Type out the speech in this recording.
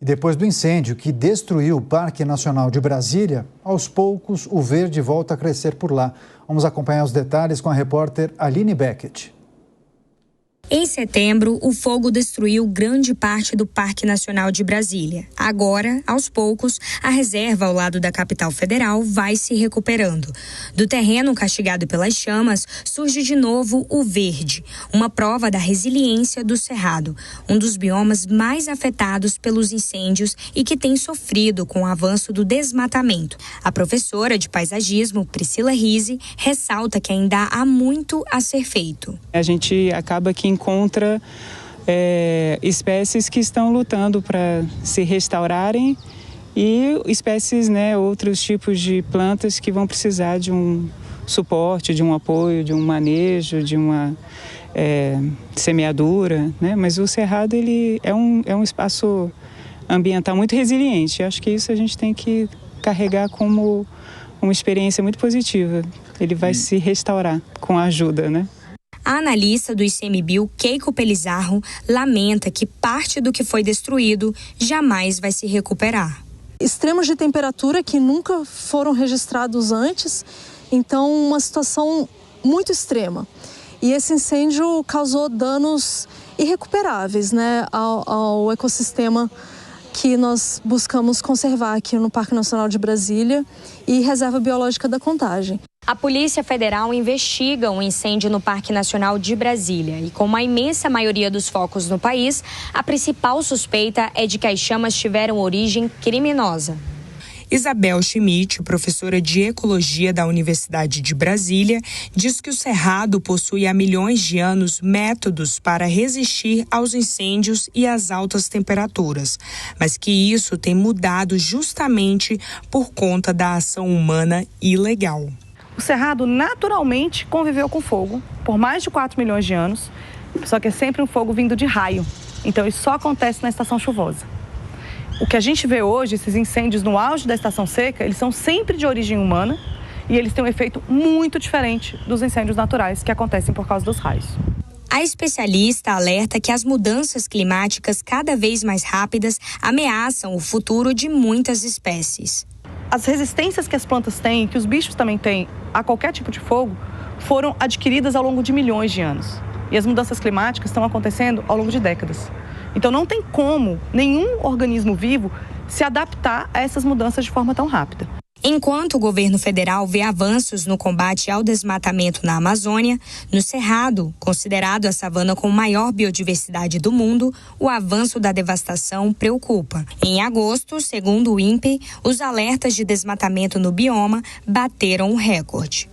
E depois do incêndio que destruiu o Parque Nacional de Brasília, aos poucos o verde volta a crescer por lá. Vamos acompanhar os detalhes com a repórter Aline Beckett. Em setembro, o fogo destruiu grande parte do Parque Nacional de Brasília. Agora, aos poucos, a reserva ao lado da capital federal vai se recuperando. Do terreno castigado pelas chamas, surge de novo o verde, uma prova da resiliência do Cerrado, um dos biomas mais afetados pelos incêndios e que tem sofrido com o avanço do desmatamento. A professora de paisagismo, Priscila Rizzi, ressalta que ainda há muito a ser feito. A gente acaba que encontra espécies que estão lutando para se restaurarem e espécies, outros tipos de plantas que vão precisar de um suporte, de um apoio, de um manejo, de uma semeadura, Mas o Cerrado ele é um espaço ambiental muito resiliente. Acho que isso a gente tem que carregar como uma experiência muito positiva. Ele vai se restaurar com a ajuda, A analista do ICMBio, Keiko Pelizarro, lamenta que parte do que foi destruído jamais vai se recuperar. Extremos de temperatura que nunca foram registrados antes, então uma situação muito extrema. E esse incêndio causou danos irrecuperáveis, ao ecossistema que nós buscamos conservar aqui no Parque Nacional de Brasília e Reserva Biológica da Contagem. A Polícia Federal investiga um incêndio no Parque Nacional de Brasília e, como a imensa maioria dos focos no país, a principal suspeita é de que as chamas tiveram origem criminosa. Isabel Schmidt, professora de Ecologia da Universidade de Brasília, diz que o Cerrado possui há milhões de anos métodos para resistir aos incêndios e às altas temperaturas, mas que isso tem mudado justamente por conta da ação humana ilegal. O Cerrado naturalmente conviveu com fogo por mais de 4 milhões de anos, só que é sempre um fogo vindo de raio, então isso só acontece na estação chuvosa. O que a gente vê hoje, esses incêndios no auge da estação seca, eles são sempre de origem humana e eles têm um efeito muito diferente dos incêndios naturais que acontecem por causa dos raios. A especialista alerta que as mudanças climáticas cada vez mais rápidas ameaçam o futuro de muitas espécies. As resistências que as plantas têm, que os bichos também têm a qualquer tipo de fogo, foram adquiridas ao longo de milhões de anos. E as mudanças climáticas estão acontecendo ao longo de décadas. Então não tem como nenhum organismo vivo se adaptar a essas mudanças de forma tão rápida. Enquanto o governo federal vê avanços no combate ao desmatamento na Amazônia, no Cerrado, considerado a savana com maior biodiversidade do mundo, o avanço da devastação preocupa. Em agosto, segundo o INPE, os alertas de desmatamento no bioma bateram um recorde.